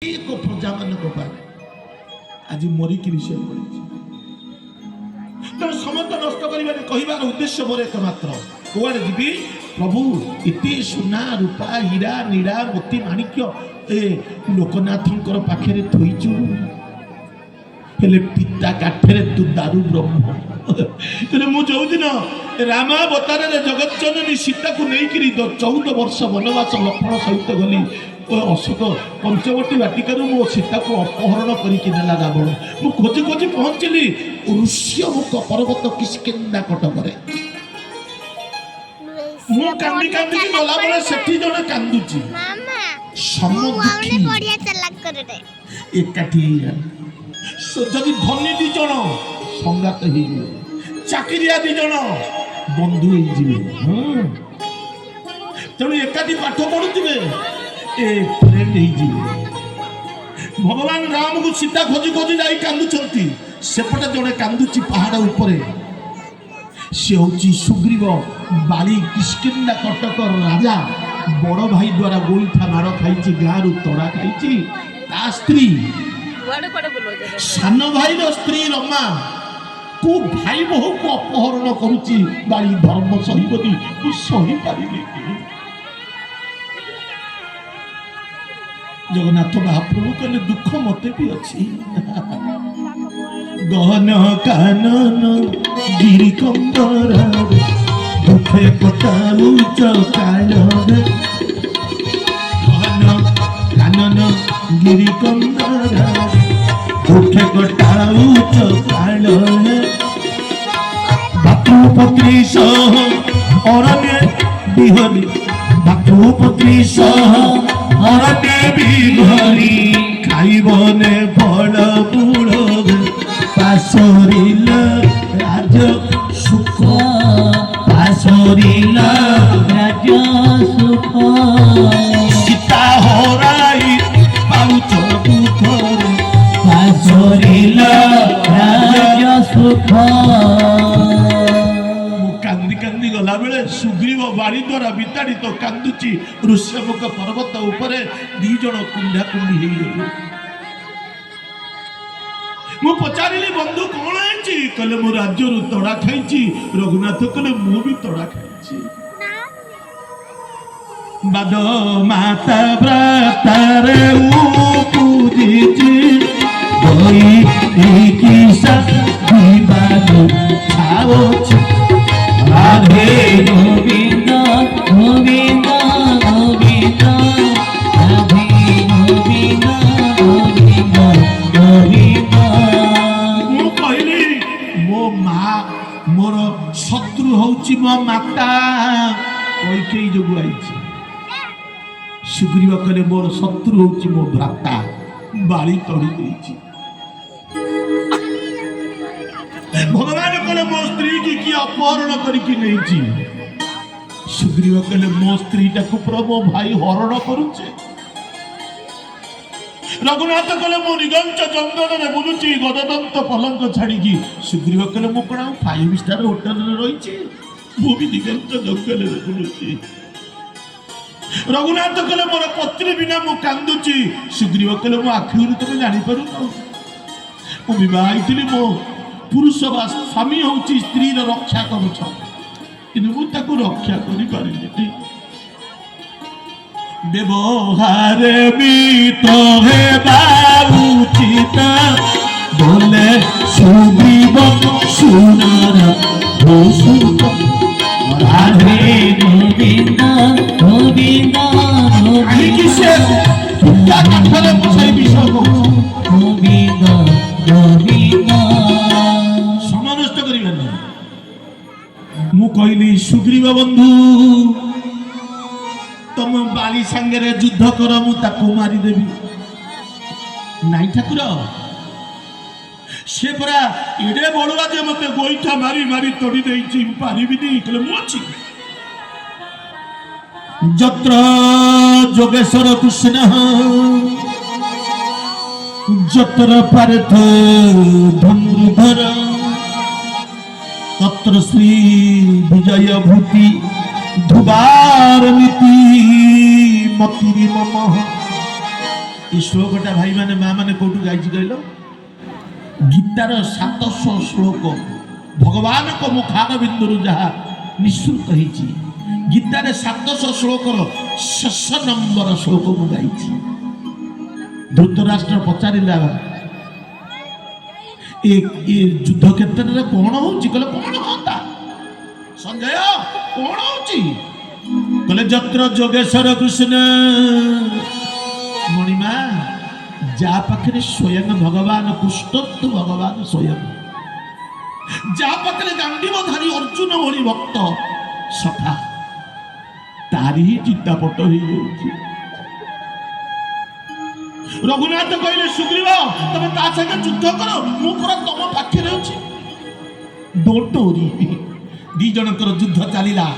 एक प्रजा मान आज मरिकी तेणु समस्त नष्ट कहबार उद्देश्य मोर एकमात्र कौड़े जी प्रभु इति सुना रूपा हीरा नीरा मोती माणिक्य ए लोकनाथंकर पाखे थोईचु हेले पिता काठरे तू दारू ब्रह्म तेरे मु जो दिन रामावतार जगत जननी सीता को लेकिन 14 वर्ष वनवास लक्ष्मण सहित गली अशोक पंचवटी बाटिकार मो सीता को अपहरण करके नेला रावण मु खोजी खोजी पहुंचली ऋष्यमुख पर्वत किष्किंधा कटक मु कांदी कांदी गला बेले सेठी जने कांदुची एकाठी जदि धनी दी जन संगात चाकरिया दी जन बंधु तेणु एकाठी पाठ पढ़ुवे भगवान राम को सीता खोजी खोजी जाई कांदुचंती सेपटे जने कांदुची पहाड़ उपरे से हूँ सुग्रीव बाली किष्किंधा कटक राजा बड़ भाई द्वारा गोईठा मार खाई गाँव तड़ा खाई ता स्त्री सान भाई स्त्री रमा को भाई बहु को अपहरण करुची बाली धर्म सही सही पारि जगन्नाथ महाप्रभु कहले दुख मते भी अच्छी गहन कानन गिरी कंबर दुखे कटालु चकाल गहन कानन गिरी कंबर दुखे कटालु चकाल बातुपत्री सह अरण्य बिहरी बातुपत्री सह अरण्य बिहरी खाइबने बड़ बुड़ पासरिल राज सुख पासरिल राज सुख सीता हराई पाउच दुख पासरिल राज सुख कांदी कांदी गला बेले सुग्रीव बाड़ी द्वारा विताड़ित कांदुची ऋष्यमुख पर्वत उपरे दी जण कुंडा कुंडी हो मु पचारिली बंधु कौन है कहले मु राज्य तड़ा खाई रघुनाथ कहले मु भी तड़ा खाई बाद माता व्रतारे पूजी गई किसा छाओ राधे गोविंद गोविंद गोविंद राधे गोविंद गोविंद गोविंद मु कहली मो माँ मोर शत्रु होची मो माता कैकेयी जो आई सुग्रीव कहले मोर शत्रु होची मो भ्राता बाली तड़ी देछि भगवान कहले मो स्त्री की कि अपहरण करके नहीं सुग्रीव कहले मो स्त्री टाकू पूरा मो भाई हरण करुचे रघुनाथ कहले मो निगंच जंगल में बुलुची गददंत पलंक छाड़ी सुग्रीव कहले मो कौन 5 स्टार होटल में रही मु भी निगंच जंगल में बुलुची रघुनाथ कहले मोर पत्नी बिना मु कांदुची सुग्रीव कहले मो आखिर तुम जानी पारु मु विवाहित मो पुरुष बा स्वामी हूँ स्त्री रक्षा करुछ कि रक्षा कर व्यवहार भी तो उचित बोले सुग्रीव सुनर राधे गोविंद गोविंद गोविंद गोविंद समनष्ट कर मु कहली सुग्रीव बंधु तुम बाली सांगे युद्ध कर मु ताको मारिदेवी नाई ठाकुर से परा एडे बड़ुआ जे मते गोईठा मारी मारी तोड़ी देछि पारिबिनी कहले मु अछि जत्र जोगेश्वर कृष्ण जत्र पार्थ धनुर्धर तत्र श्री विजय भूति धुबार नीति मतिरी मम এই শ্লোকটা ভাই মানে মা মানে কোଉଠୁ ଗାଇଛି କହିଲ ଗୀତାର 700 ଶ୍ଲୋକ ଭଗବାନଙ୍କ ମୁଖାର ବିନ୍ଦୁରୁ ଯାହା ନିଃସୃତ ହେଇଛି ଗୀତାରେ 700 ଶ୍ଲୋକର ଶେଷ ନମ୍ବର ଶ୍ଲୋକ ମୁଁ ଗାଇଛି। ଧୃତରାଷ୍ଟ୍ର ପଚାରିଲା ଏ ଯୁଦ୍ଧ କ୍ଷେତ୍ରରେ କଣ ହଉଛି କହିଲେ କଣ ହନ୍ତା ସଞ୍ଜୟ କଣ ହଉଛି କହିଲେ ଯତ୍ର ଯୋଗେଶ୍ୱର କୃଷ୍ଣ ମଣିମା ଯାହା ପାଖରେ ସ୍ୱୟଂ ଭଗବାନ କୃଷ୍ଣ ଭଗବାନ ସ୍ୱୟଂ ଯାହା ପାଖରେ ଗାଣ୍ଡିବଧାରୀ ଅର୍ଜୁନ ଭଳି ଭକ୍ତ ସଖା ତାରି ହିଁ ଚିତାପଟ ହେଇଯାଉଛି। ରଘୁନାଥ କହିଲେ ସୁଗ୍ରୀବ ତମେ ତା ସାଙ୍ଗେ ଯୁଦ୍ଧ କର ମୁଁ ପୁରା ତମ ପାଖରେ ଅଛି। ଡୋଣ୍ଟ ୱରି ଦି ଜଣଙ୍କର ଯୁଦ୍ଧ ଚାଲିଲା।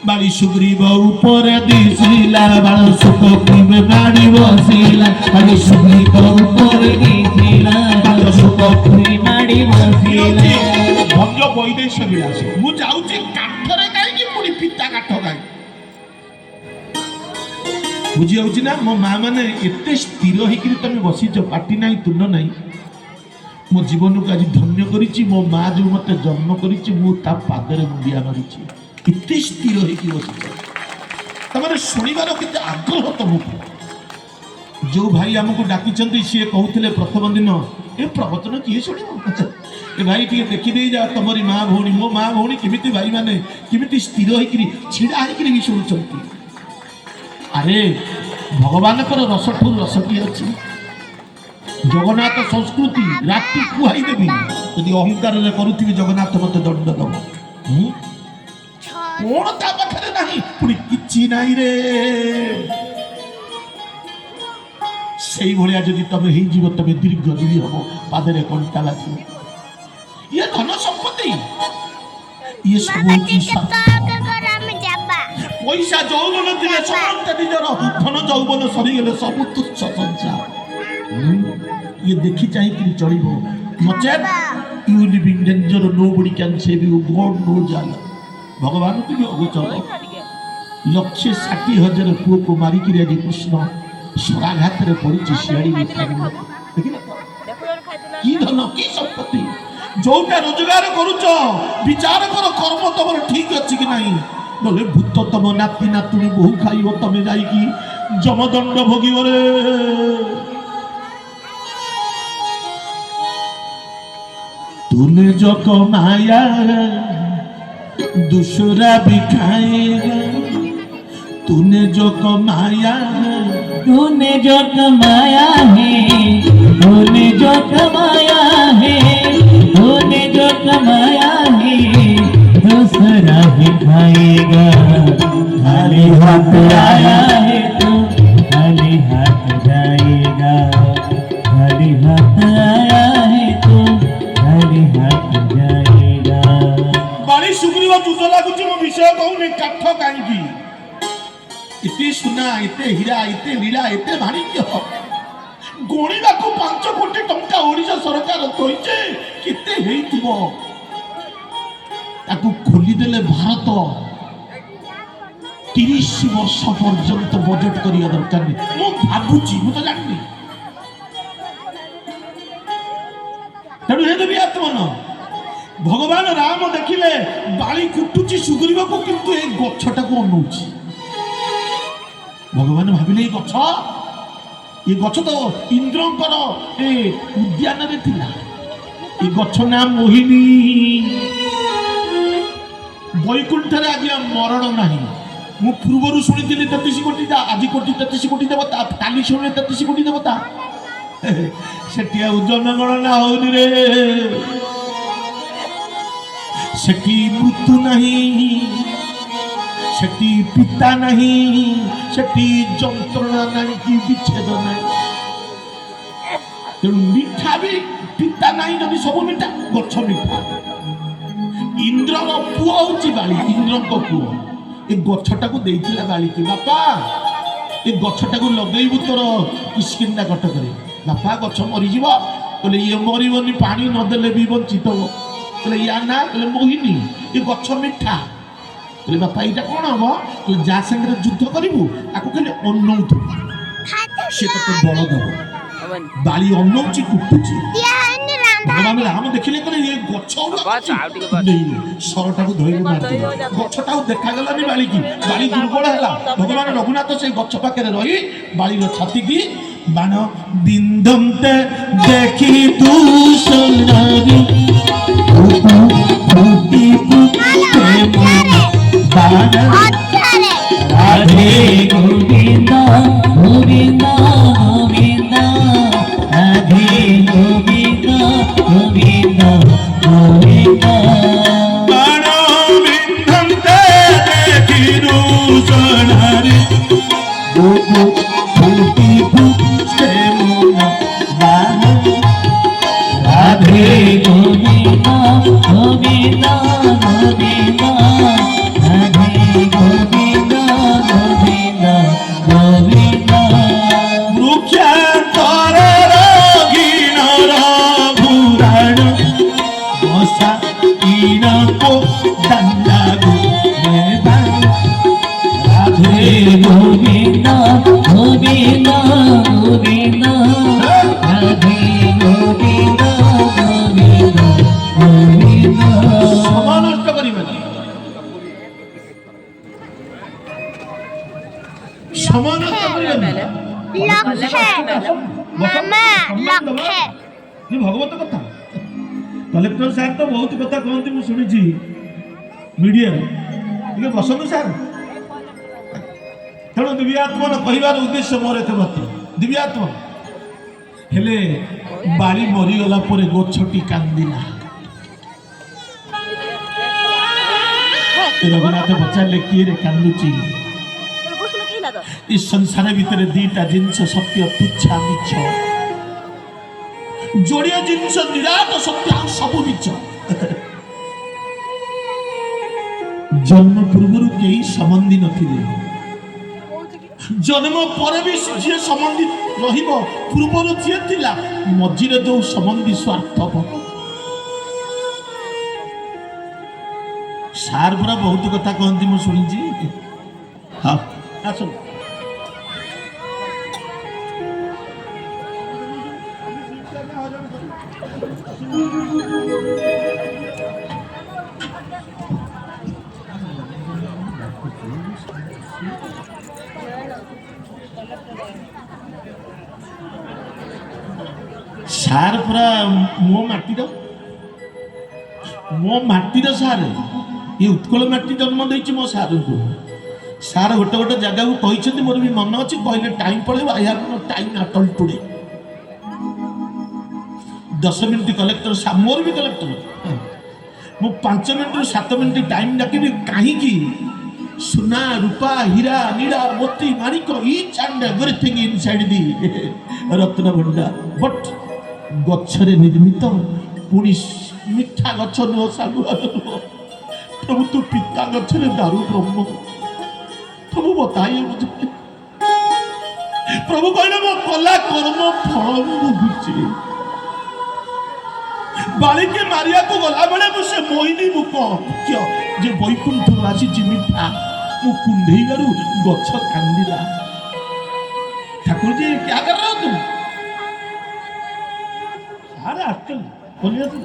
ବାଳି ସୁଗ୍ରୀବ ଉପରେ ଦିଶିଲା ବାଳ ସୁଗ୍ରୀବ ବାଡ଼ି ବସିଲା ବାଳି ସୁଗ୍ରୀବ ଉପରେ ଦିଶିଲା ବାଳ ସୁଗ୍ରୀବ ବାଡ଼ି ବସିଲା। ଭଞ୍ଜ ବୈଦେଶ ବିଳାସ ମୁଁ ଯାଉଛି କାଠରେ କାହିଁକି ପୁଣି ପିତା କାଠ କାହିଁ ବୁଝି ଯାଉଛି ନା। ମୋ ମା ମାନେ ଏତେ ସ୍ଥିର ହେଇକିରି ତମେ ବସିଛ ପାଟି ନାହିଁ ତୁଣ୍ଡ ନାହିଁ। ମୋ ଜୀବନକୁ ଆଜି ଧନ୍ୟ କରିଛି ମୋ ମା ଯୋଉ ମତେ ଜନ୍ମ କରିଛି ମୁଁ ତା ପାଦରେ ମୁଣ୍ଡିଆ ମାରିଛି। ଏତେ ସ୍ଥିର ହେଇକି ବସିଛ ତମର ଶୁଣିବାର କେତେ ଆଗ୍ରହ ତମକୁ। ଯୋଉ ଭାଇ ଆମକୁ ଡାକିଛନ୍ତି ସିଏ କହୁଥିଲେ ପ୍ରଥମ ଦିନ ଏ ପ୍ରବଚନ କିଏ ଶୁଣିବ ଏ ଭାଇ ଟିକେ ଦେଖିଦେଇ ଯାଅ ତମରି ମା ଭଉଣୀ ମୋ ମା ଭଉଣୀ କେମିତି ଭାଇ ମାନେ କେମିତି ସ୍ଥିର ହେଇକିରି ଛିଡ଼ା ହେଇକିରି ବି ଶୁଣୁଛନ୍ତି। ଆରେ ଭଗବାନଙ୍କର ରସଠୁ ରସ କିଏ ଅଛି। ଜଗନ୍ନାଥ ସଂସ୍କୃତି ରାତି କୁହାଇଦେବି ଯଦି ଅହଙ୍କାରରେ କରୁଥିବି ଜଗନ୍ନାଥ ମତେ ଦଣ୍ଡ ଦବ। କଣ ତା ପାଖରେ ନାହିଁ ପୁଣି କିଛି ନାହିଁ ରେ। ସେଇଭଳିଆ ଯଦି ତମେ ହେଇଯିବ ତମେ ଦୀର୍ଘଜୀବୀ ହବ ପାଦରେ କଣ୍ଟା ବାଜିବ। ଇଏ ଧନ ସମ୍ପତ୍ତି ଇଏ ସବୁ ପଇସା ଯୌବନ ଥିଲେ ସମସ୍ତେ ନିଜର ଧନ ଯୌବନ ସରିଗଲେ ସବୁ ତୁଚ୍ଛ ସଂସାର। ଇଏ ଦେଖି ଚାହିଁକିରି ଚଳିବ ନଚେତ you live in danger nobody can save you God knows ଆଲୋ। ଭଗବାନଙ୍କୁ ବି ଅଗୋଚର 1,60,000 ପୁଅକୁ ମାରିକିରି ଆଜି କୃଷ୍ଣ ସ୍ୱରାଘାତରେ ପଡ଼ିଛି ଶିଆଳି କି ଧନ କି ସମ୍ପତ୍ତି। ଯୋଉଟା ରୋଜଗାର କରୁଛ ବିଚାର କର କର୍ମ ତମର ଠିକ ଅଛି କି ନାହିଁ ନହେଲେ ଭୂତ ତମ ନାତି ନାତୁଣୀ ବୋହୁ ଖାଇବ ତମେ ଯାଇକି ଯମଦଣ୍ଡ ଭୋଗିବ ରେ। तूने जो कमाया दूसरा भी खाएगा तूने जो कमाया तूने जो कमाया है तूने जो कमाया है तूने जो कमाया है दूसरा भी खाएगा। खाली हाथ आया है तू खाली हाथ जाएगा। खाली हाथ आया है तू खाली हाथ जाएगा। बाली सुग्रीव तुझ लगुच मो विषय कहूनी काठ कहीं इतने सुना इतने हीरा इतने लीला इतने भाणिज्य गणिबा को 5 कोटी टंका ओडिशा सरकार कहिचे केते हेइथिबो ताकू खोली देले भारत 30 वर्ष पर्यंत बजेट करिया दरकार नहीं मु भाबुची मु तो जाननी तेणु हे देवी आत्मन भगवान राम देखिले बाली कुटुची सुग्रीव को किंतु ए गछटा को अनौची भगवान भाविले ये गछ तो इंद्रंकर ए उद्यान रे थिला ये गछ नाम मोहिनी वैकुंठ रे आज मरण नाही मु पूर्वरु सुनिथिली 33 कोटी आज कोटी 33 कोटी देवता काली सुने 33 कोटी देवता सेठी जनगणना होनी रे सेठी मृत्यु नहीं सेठी पिता नहीं सेठी जंत्रणा नहीं कि विच्छेद नहीं तेणु मिठा भी पिता नहीं जदि सब मिठा गछ मिठा इंद्रर पुओ होची बाली इंद्र को पुओ ए गछटा को देइतिला बाली की बापा ए गछटा को लगेइबु तोर किसकिंदा कट करे बापा गछ मरी जीव बोले ये मरिबनी पानी न देले भी बंचित हो बोले या ना बोले मोहिनी ये गछ मिठा बोले बापा इटा कोन हम जा संगे युद्ध करिवु आको खाली अनौथु সে তো তোর বড় দেব বাড়ি অন্য হচ্ছে কুটুছি ভগবান রাম ଦେଖିଲେ କହିଲେ ଏ ଗଛ ସରଟାକୁ ଧୋଇକି ମାରିଦେଲେ ଗଛଟାକୁ ଦେଖାଗଲାନି ବାଳିକି ବାଳି ଦୁର୍ବଳ ହେଲା ଭଗବାନ ରଘୁନାଥ ସେ ଗଛ ପାଖରେ ରହି ବାଳିର ଛାତିକି ବାଣ ବିନ୍ଧନ୍ତେ ଦେଖି ତୁ ସୁନ୍ଦରୀ ଫୁଟି ବାଣ রাধে গোবিন্দ গোবিন্দ গোবিন্দ রাধে গোবিন্দ গোবিন্দ গোবিন্দ বাণ বিন্ধন্তে দেখি তু সুন্দরী ফুটি ফুটে মন বাণ রাধে গোবিন্দ গোবিন্দ গোবিন্দ রাধে গোবিন্দ গোবিন্দ গোবিন্দ বৃক্ষান্তর রঘিণর ভুরাণ বসা ইণকো দণ্ডাগু রাধে গোবিন্দ গোবিন্দ গোবিন্দ রাধে গোবিন্দ গোবিন্দ গোবিন্দ সময় নষ্ট করিবে না সময় নষ্ট করিবে না ये भगवत कथा कलेक्टर साहब तो बहुत कथा कहते मुझे शुणी मीडिया टे बसतु सार तेणु दिव्यात्मन कहबार उद्देश्य मोर एत मात्र दिव्यात्मन हेले बाड़ी मरीगला गछटी कांदिला रघुनाथ पचारे किए रे कांदुची इस संसार भितर दीटा जिनस सत्य तुच्छा मिछ जोड़िया जिनस निराट सत्य सबु मिछ जन्म पूर्व कई संबंधी नथिले जन्म पर भी जी संबंधी रहिबो पूर्वर जी थिला मझिरे जो संबंधी स्वार्थपर सार पूरा बहुत कथा कहती मुझे शुणी हाँ आस सार पूरा मो माटीर सार ये उत्कल माटी जन्म देती मो सार को सार गोटे गोटे जगह को कहते मोर भी मन अच्छे कहले टाइम पड़े I have no time at all today 10 minute collector साहब मोर भी कलेक्टर मु 5 मिनट 7 मिनट टाइम डाकि कहीं सुना रूपा हीरा नीरा मोती माणिक each and everything inside the रत्न भंडार बट गच्छरे निर्मित पुणी मिठा गछ नुह सागुआ नुह प्रभु तू पिता गच्छरे दारू ब्रह्म प्रभु बताइए मुझे प्रभु कहले मो कला कर्म फल भोगुचे बाली के मारिया को गला बेले मुझे मोहिनी मुख मुख्य जे बैकुंठ आसी मिठा मु कुंडेइलू गछ कांदिला ठाकुर जी क्या कर रहे हो तुम अरे आजकल बोलिए तुम